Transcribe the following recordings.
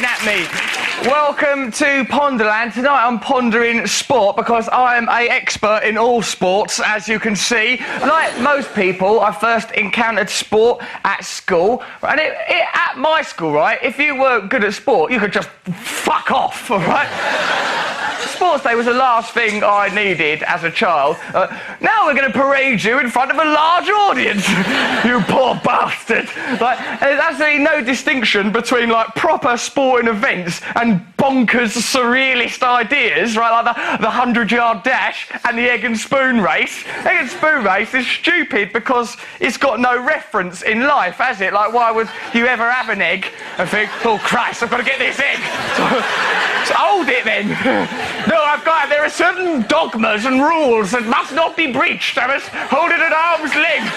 laughing at me. Welcome to Ponderland. Tonight I'm pondering sport because I am an expert in all sports, as you can see. Like most people, I first encountered sport at school. And at my school, right, if you were good at sport, you could just fuck off, all right? Sports day was the last thing I needed as a child. Now we're going to parade you in front of a large audience, you poor bastard. Like, there's absolutely no distinction between like proper sporting events and bonkers surrealist ideas, right? Like the 100-yard dash and the egg and spoon race. Egg and spoon race is stupid because it's got no reference in life, has it? Like, why would you ever have an egg and think, oh Christ, I've got to get this egg? So hold it then. No, there are certain dogmas and rules that must not be breached. I must hold it at arm's length.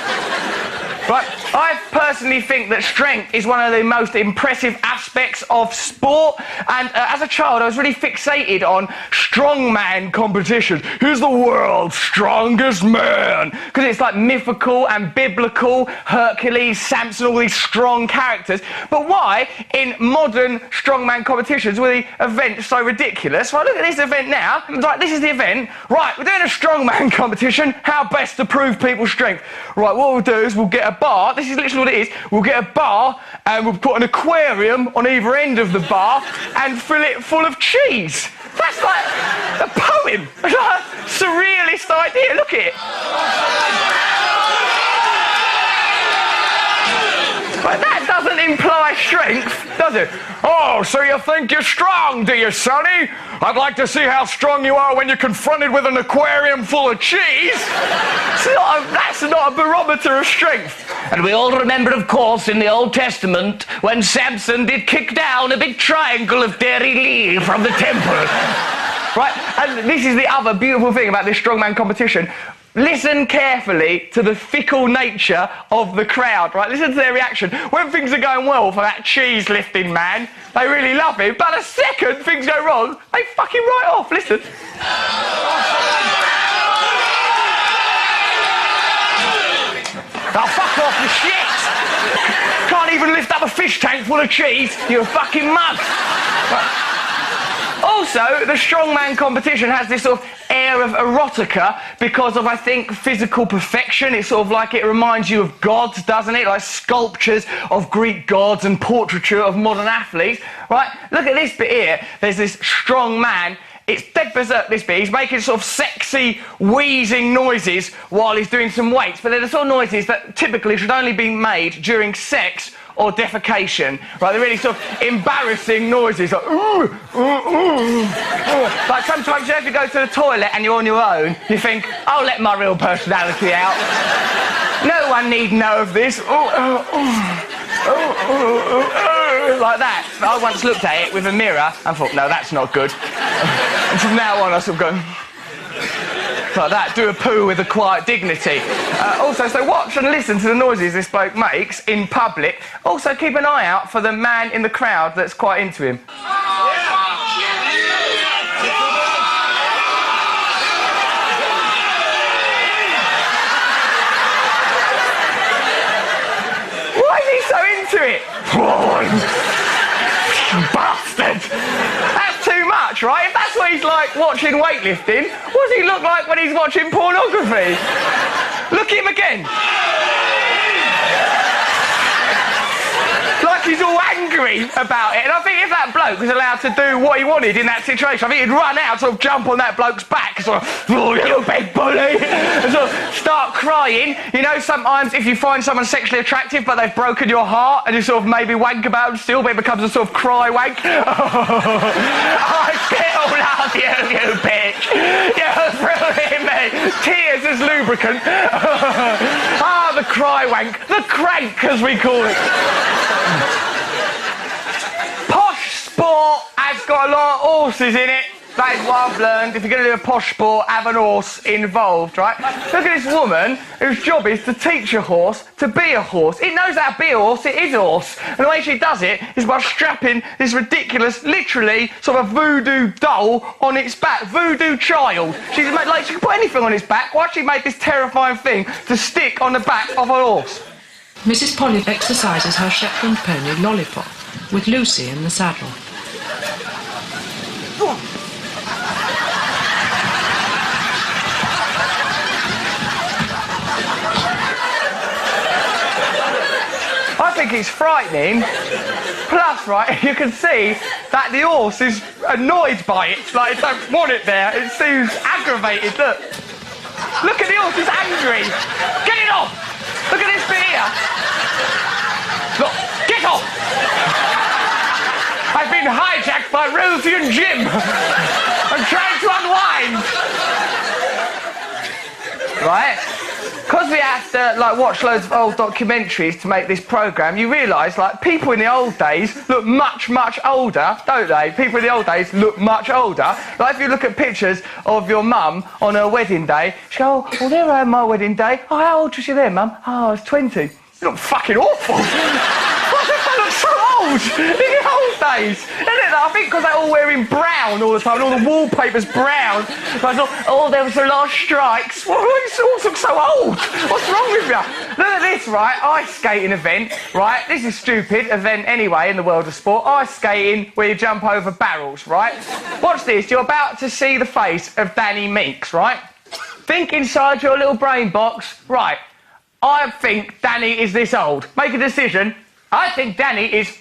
But I personally think that strength is one of the most impressive aspects of sport. And as a child, I was really fixated on strongman competitions. Who's the world's strongest man? Because it's like mythical and biblical, Hercules, Samson, all these strong characters. But why, in modern strongman competitions, were the events so ridiculous? Well, look at this event now. Like, this is the event. Right, we're doing a strongman competition. How best to prove people's strength? Right, what we'll do is we'll get a bar. This is literally what it is. We'll get a bar and we'll put an aquarium on either end of the bar and fill it full of cheese. That's like a poem. It's like a surrealist idea. Look at it. But that doesn't imply strength, does it? Oh, so you think you're strong, do you, Sonny? I'd like to see how strong you are when you're confronted with an aquarium full of cheese. That's not a barometer of strength. And we all remember, of course, in the Old Testament, when Samson did kick down a big triangle of dairy Lee from the temple. Right, and this is the other beautiful thing about this strongman competition. Listen carefully to the fickle nature of the crowd, right? Listen to their reaction. When things are going well for that cheese-lifting man, they really love him, but the second things go wrong, they fuck him right off. Listen. Oh, fuck off, you shit! Can't even lift up a fish tank full of cheese, you fucking mug! Also, the strongman competition has this sort of air of erotica because of, I think, physical perfection. It's sort of like it reminds you of gods, doesn't it? Like sculptures of Greek gods and portraiture of modern athletes, right? Look at this bit here. There's this strong man. It's dead berserk, this bit. He's making sort of sexy, wheezing noises while he's doing some weights, but they're the sort of noises that typically should only be made during sex or defecation, right? They're really sort of embarrassing noises, like ooh, ooh, ooh. Like sometimes you have to go to the toilet and you're on your own, you think, I'll let my real personality out. No one need know of this. Ooh, ooh, ooh, ooh, ooh, like that. I once looked at it with a mirror and thought, no, that's not good. And from now on I sort of go like that, do a poo with a quiet dignity. Also, so watch and listen to the noises this bloke makes in public. Also, keep an eye out for the man in the crowd that's quite into him. Why is he so into it? Bastard! That's too much, right? If that's what he's like watching weightlifting, what does he look like when he's watching pornography? Look at him again. Like he's all angry about it. And I think if that bloke was allowed to do what he wanted in that situation, I think he'd run out, sort of jump on that bloke's back, sort of, oh, you big bully, and sort of start crying. You know, sometimes if you find someone sexually attractive but they've broken your heart and you sort of maybe wank about them still, but it becomes a sort of cry wank. Oh, I still love you, you bitch. You're ruining me. Tears as lubricant. Ah, the cry wank. The crank, as we call it. Posh sport has got a lot of horses in it. That is what I've learned. If you're going to do a posh sport, have an horse involved, right? Look at this woman whose job is to teach a horse to be a horse. It knows how to be a horse, it is a horse. And the way she does it is by strapping this ridiculous, literally, sort of voodoo doll on its back. Voodoo child. She's made, like, she can put anything on its back. Why she made this terrifying thing to stick on the back of a horse? Mrs. Polly exercises her Shetland pony Lollipop with Lucy in the saddle. I think it's frightening. Plus, right, you can see that the horse is annoyed by it. Like, it don't want it there. It seems aggravated. Look. Look at the horse, he's angry. Get it off! Look at this bit here. Look, get off! I've been hijacked by Rosie and Jim. I'm trying to unwind. Right? Because we have to, like, watch loads of old documentaries to make this programme, you realise, like, people in the old days look much, much older, don't they? People in the old days look much older. Like, if you look at pictures of your mum on her wedding day, she go, oh, well, there I am, my wedding day. Oh, how old was you there, mum? Oh, I was 20. You look fucking awful. I look so old in the old days. Isn't it? I think because they're all wearing brown all the time and all the wallpaper's brown. So I thought, oh, there was a lot of strikes. Well, you all look so old. What's wrong with you? Look at this, right? Ice skating event, right? This is a stupid event anyway in the world of sport. Ice skating where you jump over barrels, right? Watch this. You're about to see the face of Danny Meeks, right? Think inside your little brain box. Right. I think Danny is this old. Make a decision. I think Danny is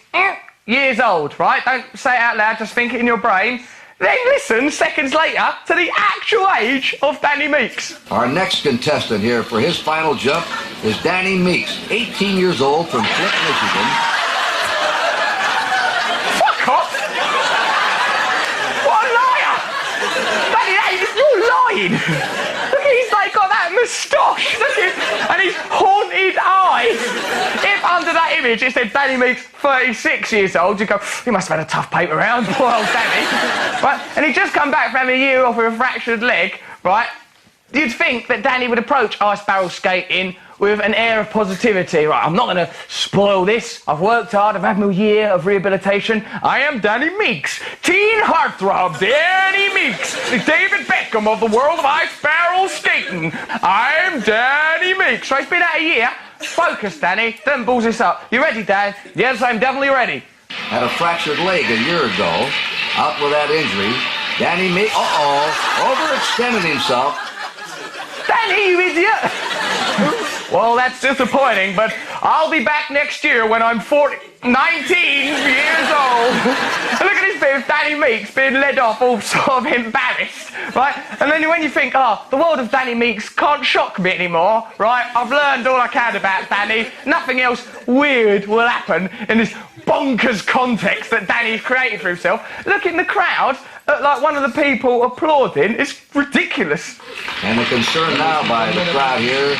years old, right? Don't say it out loud, just think it in your brain. Then listen seconds later to the actual age of Danny Meeks. Our next contestant here for his final jump is Danny Meeks, 18 years old from Flint, Michigan. Fuck off! What a liar! Danny, you're lying! Look, he's like got that moustache, look at him, and his haunted eyes. If under that image it said Danny Meeks, 36 years old, you go, he must have had a tough paper round, poor old Danny. Right? And he'd just come back from having a year off with a fractured leg, right? You'd think that Danny would approach ice barrel skating with an air of positivity. Right, I'm not going to spoil this. I've worked hard. I've had my year of rehabilitation. I am Danny Meeks, teen heartthrob Danny Meeks, the David Beckham of the world of ice barrel skating. I'm Danny Meeks. So it's been out a year. Focus, Danny. Don't balls this up. You ready, Dan? Yes, I'm definitely ready. Had a fractured leg a year ago. Out with that injury. Danny Meeks, overextended himself. Danny, you idiot! Well, that's disappointing, but I'll be back next year when I'm 19 years old. Look at this bit of Danny Meeks being led off all sort of embarrassed, right? And then when you think, oh, the world of Danny Meeks can't shock me anymore, right? I've learned all I can about Danny. Nothing else weird will happen in this bonkers context that Danny's created for himself. Look in the crowd. Like one of the people applauding. It's ridiculous. And the concern now by the crowd here,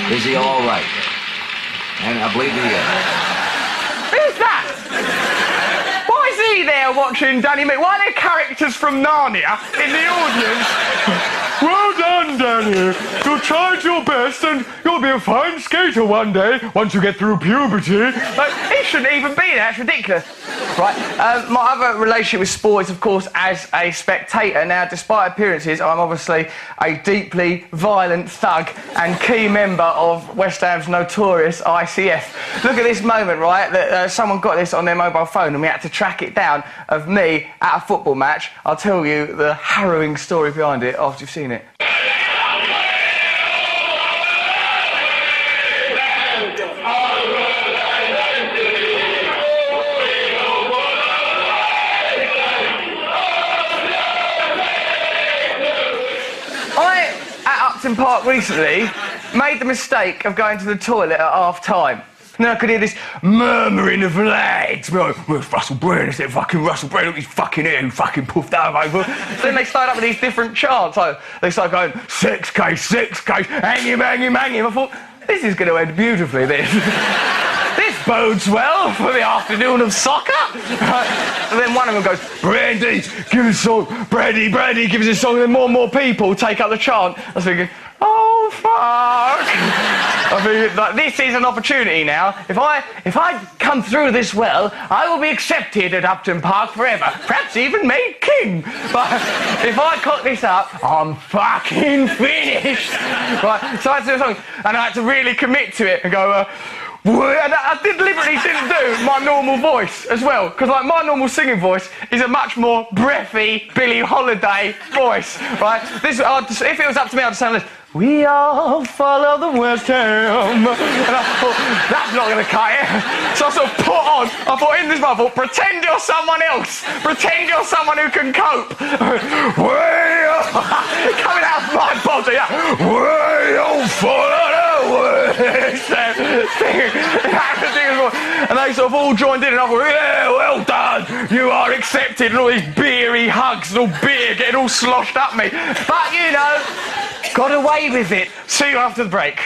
is he all right? And I believe he is. Who's that? Why is he there watching Danny Meeks? Why are there characters from Narnia in the audience? Well done, Danny. You tried your best and you'll be a fine skater one day, once you get through puberty. Like, he shouldn't even be there. It's ridiculous. Right, my other relationship with sport is, of course, as a spectator. Now, despite appearances, I'm obviously a deeply violent thug and key member of West Ham's notorious ICF. Look at this moment, right, that someone got this on their mobile phone and we had to track it down of me at a football match. I'll tell you the harrowing story behind it after you've seen it. Park recently made the mistake of going to the toilet at half-time. And then I could hear this murmuring of lads. Where's Russell Brand? Is it fucking Russell Brand? Look, he's fucking here, who fucking puffed out over. So then they started up with these different chants. So they started going, 6K, hang him. I thought, this is going to end beautifully, this. This bodes well for the afternoon of soccer. And then one of them goes, Brandy, give us a song. Brandy, give us a song. And then more and more people take up the chant. I was thinking, oh, fuck. I mean, like, this is an opportunity now. If I come through this well, I will be accepted at Upton Park forever. Perhaps even made king. But if I cock this up, I'm fucking finished. Right, so I had to do something. And I had to really commit to it and go, And I deliberately didn't do my normal voice as well, because like my normal singing voice is a much more breathy Billie Holiday voice, right? This, if it was up to me, I'd sound like this. We all follow the West Ham. And I thought, that's not going to cut it. So I sort of I thought in this one, I thought, pretend you're someone else. Pretend you're someone who can cope. Coming out of my body, we all follow the West Ham. And they sort of all joined in and I thought, yeah, well done. You are accepted. And all these beery hugs and all beer getting all sloshed up me. But, you know, got away with it. See you after the break.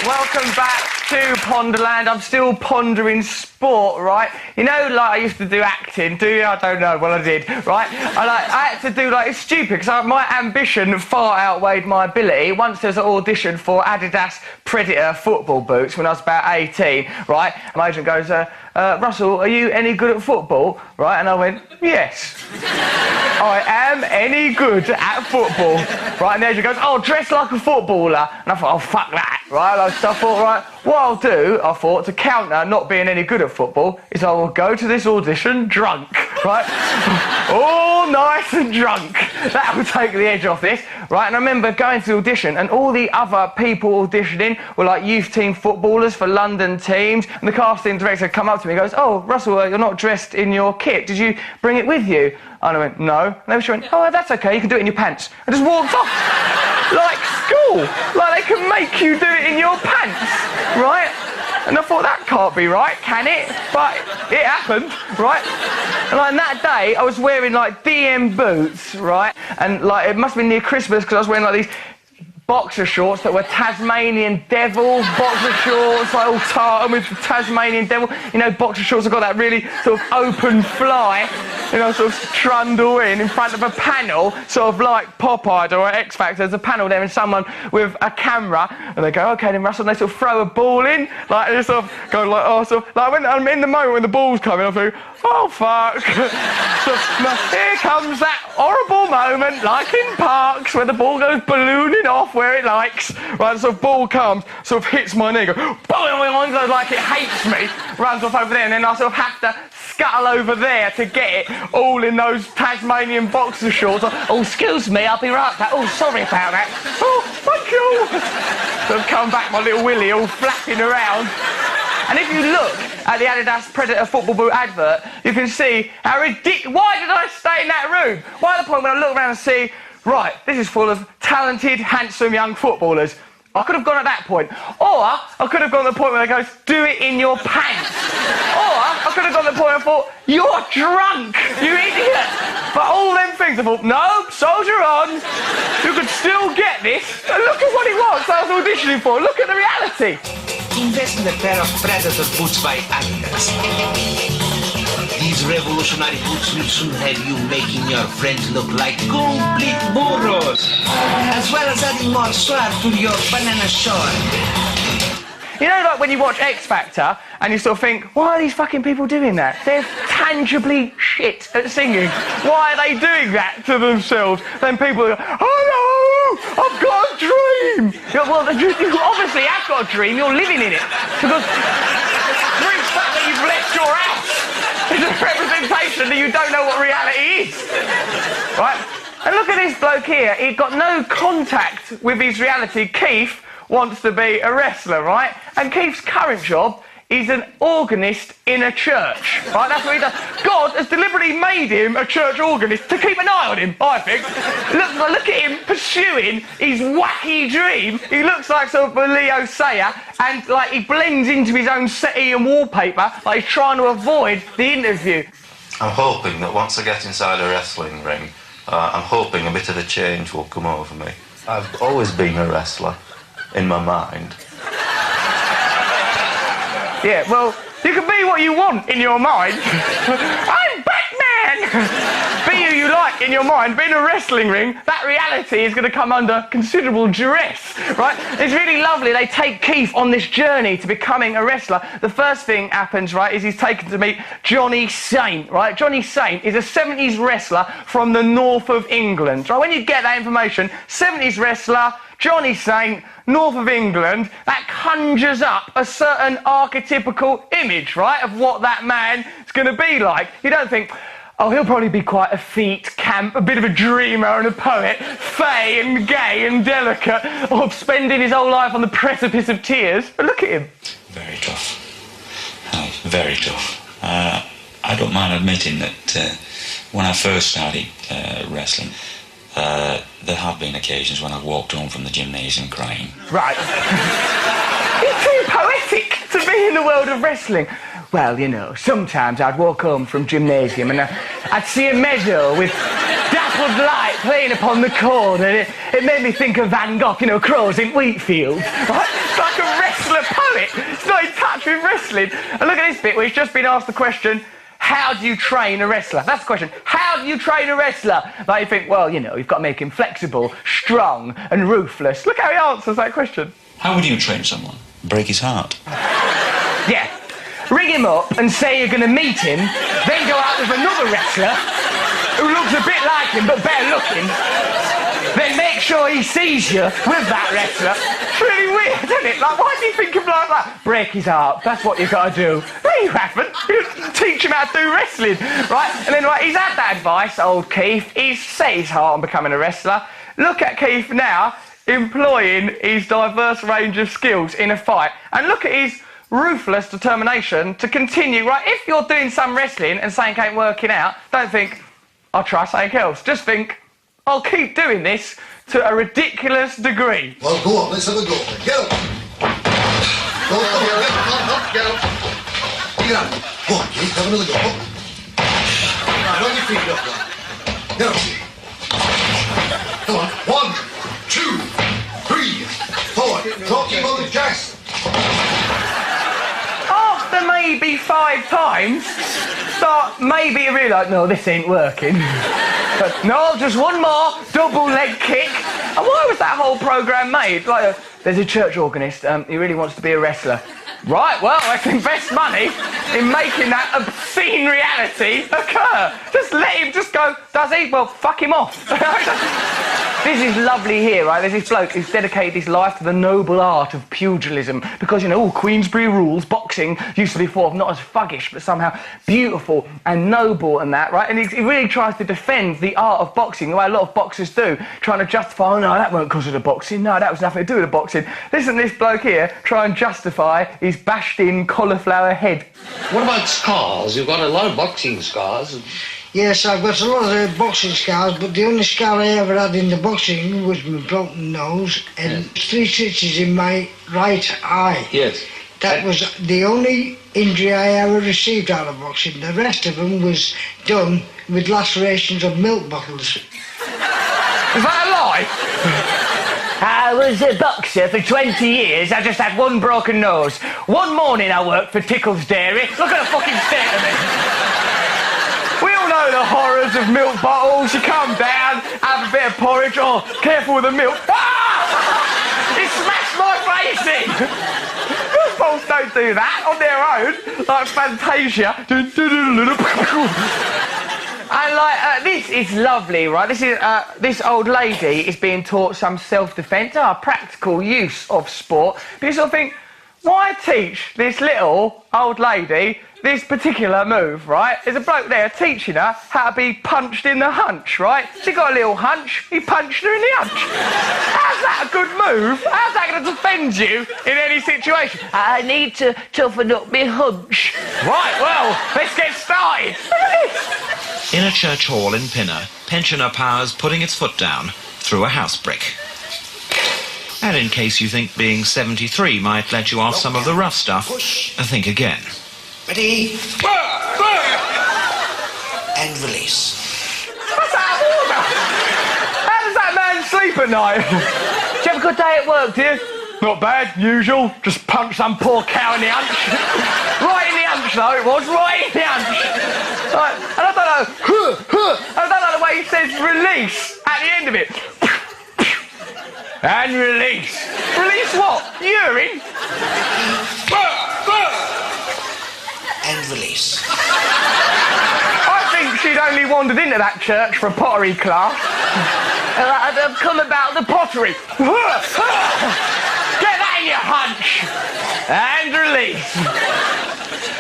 Welcome back to Ponderland. I'm still pondering sport, right? You know, like I used to do acting, do you? I don't know. Well, I did, right? I had to do, like, it's stupid, because my ambition far outweighed my ability. Once there was an audition for Adidas Predator football boots when I was about 18, right? And my agent goes, Russell, are you any good at football? Right? And I went, yes. I am any good at football. Right? And the agent goes, oh, dress like a footballer. And I thought, oh, fuck that. Right? So I thought, right, what I'll do, I thought, to counter not being any good at football, is I will go to this audition drunk, right? All nice and drunk. That will take the edge off this, right? And I remember going to the audition, and all the other people auditioning were like youth team footballers for London teams, and the casting director come up to me and goes, oh, Russell, you're not dressed in your kit. Did you bring it with you? And I went, no. And they went, oh, that's okay, you can do it in your pants. I just walked off. Like school. Like they can make you do it in your pants, right? And I thought, that can't be right, can it? But it happened, right? And like that day, I was wearing like DM boots, right? And like it must have been near Christmas because I was wearing like these boxer shorts that were Tasmanian Devil boxer shorts, like all tartan with the Tasmanian Devil. You know, boxer shorts have got that really sort of open fly, you know, sort of trundle in front of a panel, sort of like Pop Idol or X Factor. There's a panel there and someone with a camera, and they go, okay, then Russell, and they sort of throw a ball in, like they sort of go like, oh, sort of, like when I'm in the moment when the ball's coming, I think, oh fuck. So here comes that horrible moment, like in parks, where the ball goes ballooning off where it likes. Right, so the ball comes, sort of hits my knee, goes, boing, like it hates me, runs off over there, and then I sort of have to scuttle over there to get it, all in those Tasmanian boxer shorts. Oh, excuse me, I'll be right back. Oh, sorry about that. Oh, thank you. So I've come back, my little willy, all flapping around. And if you look at the Adidas Predator football boot advert, you can see how ridiculous. Why did I stay in that room? Why at the point when I look around and see, right, this is full of talented, handsome young footballers. I could have gone at that point. Or I could have gone to the point where they goes, do it in your pants. Or I could have gone to the point where I thought, you're drunk, you idiot. But all them things, I thought, no, soldier on. You could still get this. And look at what it was I was auditioning for. Look at the reality. Invest in a pair of Predator boots by Adidas. These revolutionary boots will soon have you making your friends look like complete burros, as well as adding more swag to your banana short. You know, like when you watch X Factor and you sort of think, why are these fucking people doing that? They're tangibly shit at singing. Why are they doing that to themselves? Then people go, hello, I've got a dream. You go, well, you obviously have got a dream, you're living in it. Because the very fact that you've left your house is a representation that you don't know what reality is. Right? And look at this bloke here. He's got no contact with his reality. Keith wants to be a wrestler, right? And Keith's current job is an organist in a church, right? That's what he does. God has deliberately made him a church organist to keep an eye on him, I think. Look at him pursuing his wacky dream. He looks like sort of a Leo Sayer, and like he blends into his own settee and wallpaper, like he's trying to avoid the interview. I'm hoping that once I get inside a wrestling ring, I'm hoping a bit of a change will come over me. I've always been a wrestler. In my mind. Yeah, well, you can be what you want in your mind. I'm Batman! Be who you like in your mind, but in a wrestling ring, that reality is going to come under considerable duress, right? It's really lovely. They take Keith on this journey to becoming a wrestler. The first thing happens, right, is he's taken to meet Johnny Saint, right? Johnny Saint is a 70s wrestler from the north of England, right? When you get that information, 70s wrestler, Johnny Saint, north of England, that conjures up a certain archetypical image, right, of what that man is going to be like. You don't think, oh, he'll probably be quite effete, camp, a bit of a dreamer and a poet, fey and gay and delicate, or spending his whole life on the precipice of tears. But look at him. Very tough. Oh, very tough. I don't mind admitting that when I first started wrestling, there have been occasions when I've walked home from the gymnasium crying. Right. It's too poetic to be in the world of wrestling. Well, you know, sometimes I'd walk home from gymnasium and I'd see a meadow with dappled light playing upon the corner. It made me think of Van Gogh, you know, crows in wheat fields. Right? It's like a wrestler poet. It's not in touch with wrestling. And look at this bit where he's just been asked the question, how do you train a wrestler? That's the question. How do you train a wrestler? Like you think, well, you know, you've got to make him flexible, strong and ruthless. Look how he answers that question. How would you train someone? Break his heart? Yeah. Ring him up and say you're going to meet him, then go out with another wrestler who looks a bit like him but better looking. Then make sure he sees you with that wrestler. It's really weird, isn't it? Like, why do you think of like that? Break his heart. That's what you've got to do. No, you haven't. You teach him how to do wrestling, right? And then, right, he's had that advice, old Keith. He's set his heart on becoming a wrestler. Look at Keith now, employing his diverse range of skills in a fight. And look at his ruthless determination to continue, right? If you're doing some wrestling and something ain't working out, don't think, I'll try something else. Just think, I'll keep doing this to a ridiculous degree. Well, go on, let's have a go. Get up. Go on, get up. Get up. Go on, Keith, have another go. Right, on your feet up, lad. Get up. Come on. 1, 2, 3, 4. Talking on the chest. After maybe 5 times, start maybe you realise, no, this ain't working. But no, just one more double leg kick. And why was that whole programme made? Like, there's a church organist, he really wants to be a wrestler. Right, well, let's invest money in making that obscene reality occur. Just let him just go, does he? Well, fuck him off. This is lovely here, right? There's this bloke who's dedicated his life to the noble art of pugilism because, you know, all Queensberry rules, boxing used to be thought of not as thuggish, but somehow beautiful and noble and that, right? And he really tries to defend the art of boxing, the way a lot of boxers do, trying to justify, oh, no, that weren't because of the boxing. No, that was nothing to do with the boxing. Listen to this bloke here try and justify his bashed-in cauliflower head. What about scars? You've got a lot of boxing scars. Yes, I've got a lot of boxing scars, but the only scar I ever had in the boxing was my broken nose and 3 stitches in my right eye. Yes. That was the only injury I ever received out of boxing. The rest of them was done with lacerations of milk bottles. Is that a lie? I was a boxer for 20 years. I just had one broken nose. One morning I worked for Tickle's Dairy. Look at the fucking state of me. We all know the horrors of milk bottles. You come down, have a bit of porridge. Oh, careful with the milk. Ah! It smashed my face in. Most bottles don't do that on their own. Like Fantasia. And like, this is lovely, right? This is this old lady is being taught some self-defence, practical use of sport. But you sort of think, why teach this little old lady this particular move, right? There's a bloke there teaching her how to be punched in the hunch, right? She got a little hunch, he punched her in the hunch. How's that a good move? How's that going to defend you in any situation? I need to toughen up my hunch. Right, well, let's get started. Look at this. In a church hall in Pinner, pensioner powers putting its foot down through a house brick. And in case you think being 73 might let you off some of the rough stuff, think again. Ready? And release. What's that order? How does that man sleep at night? Did you have a good day at work, dear? Not bad, usual. Just punched some poor cow in the hunch. Right in the hunch, though, it was. Right in the hunch. Right, and I don't know. I don't know the way he said says release at the end of it. And release. Release what? Urine? And release. I think she'd only wandered into that church for a pottery class. I've come about the pottery. Get that in your hunch. And release.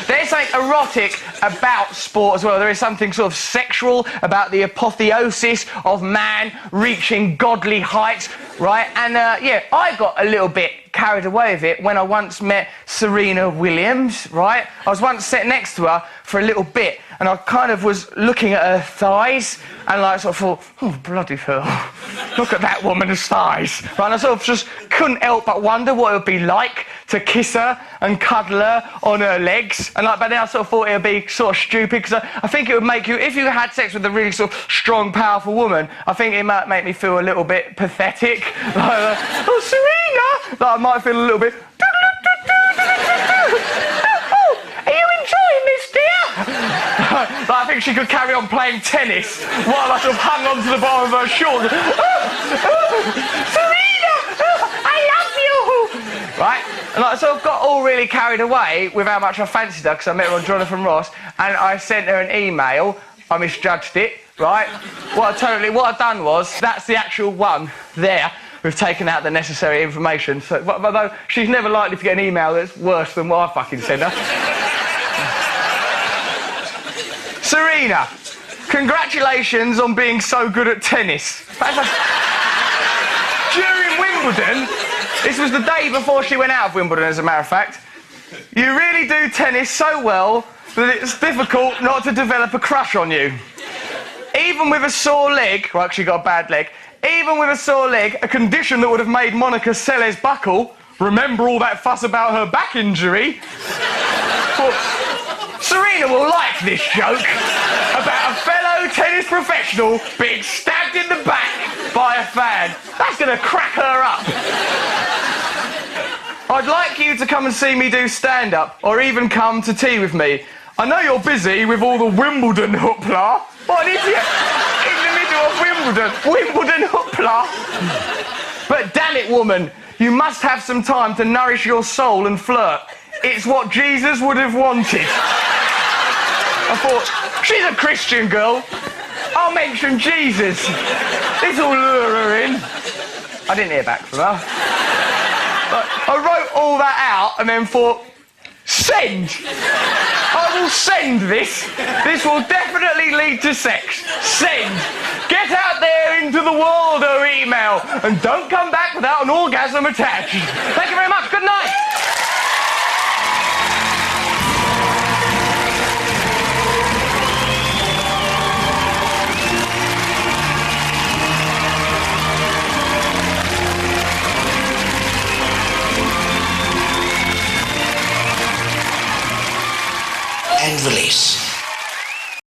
There's something erotic about sport as well. There is something sort of sexual about the apotheosis of man reaching godly heights, right? And, yeah, I got a little bit carried away with it when I once met Serena Williams, right? I was once sitting next to her for a little bit, and I kind of was looking at her thighs, and like sort of thought, oh, bloody hell, look at that woman's thighs. Right? And I sort of just couldn't help but wonder what it would be like to kiss her and cuddle her on her legs. And like, but then I sort of thought it would be sort of stupid, because I think it would make you, if you had sex with a really sort of strong, powerful woman, I think it might make me feel a little bit pathetic. Like, oh, Serena! Like, I might feel a little bit... Oh, are you enjoying this, dear? Like, I think she could carry on playing tennis while I sort of hung onto the bottom of her shorts. Serena! I love you! Right? And I sort of got all really carried away with how much I fancied her, because I met her on Jonathan Ross, and I sent her an email. I misjudged it, right? What I'd done was, that's the actual one there. We've taken out the necessary information. So, but though she's never likely to get an email that's worse than what I fucking sent her. Serena, congratulations on being so good at tennis. During Wimbledon, this was the day before she went out of Wimbledon, as a matter of fact, you really do tennis so well that it's difficult not to develop a crush on you. Even with a sore leg, well, actually got a bad leg, even with a sore leg, a condition that would have made Monica Seles buckle, remember all that fuss about her back injury? Well, Serena will like this joke about a fellow tennis professional being stabbed in the back by a fan. That's going to crack her up. I'd like you to come and see me do stand-up, or even come to tea with me. I know you're busy with all the Wimbledon hoopla. What an idiot! In the middle of Wimbledon hoopla. But damn it, woman, you must have some time to nourish your soul and flirt. It's what Jesus would have wanted. I thought, she's a Christian girl. I'll mention Jesus. This'll lure her in. I didn't hear back from her. But I wrote all that out and then thought, send! I will send this. This will definitely lead to sex. Send. Get out there into the world, her email, and don't come back without an orgasm attached. Thank you very much. Good night. And release.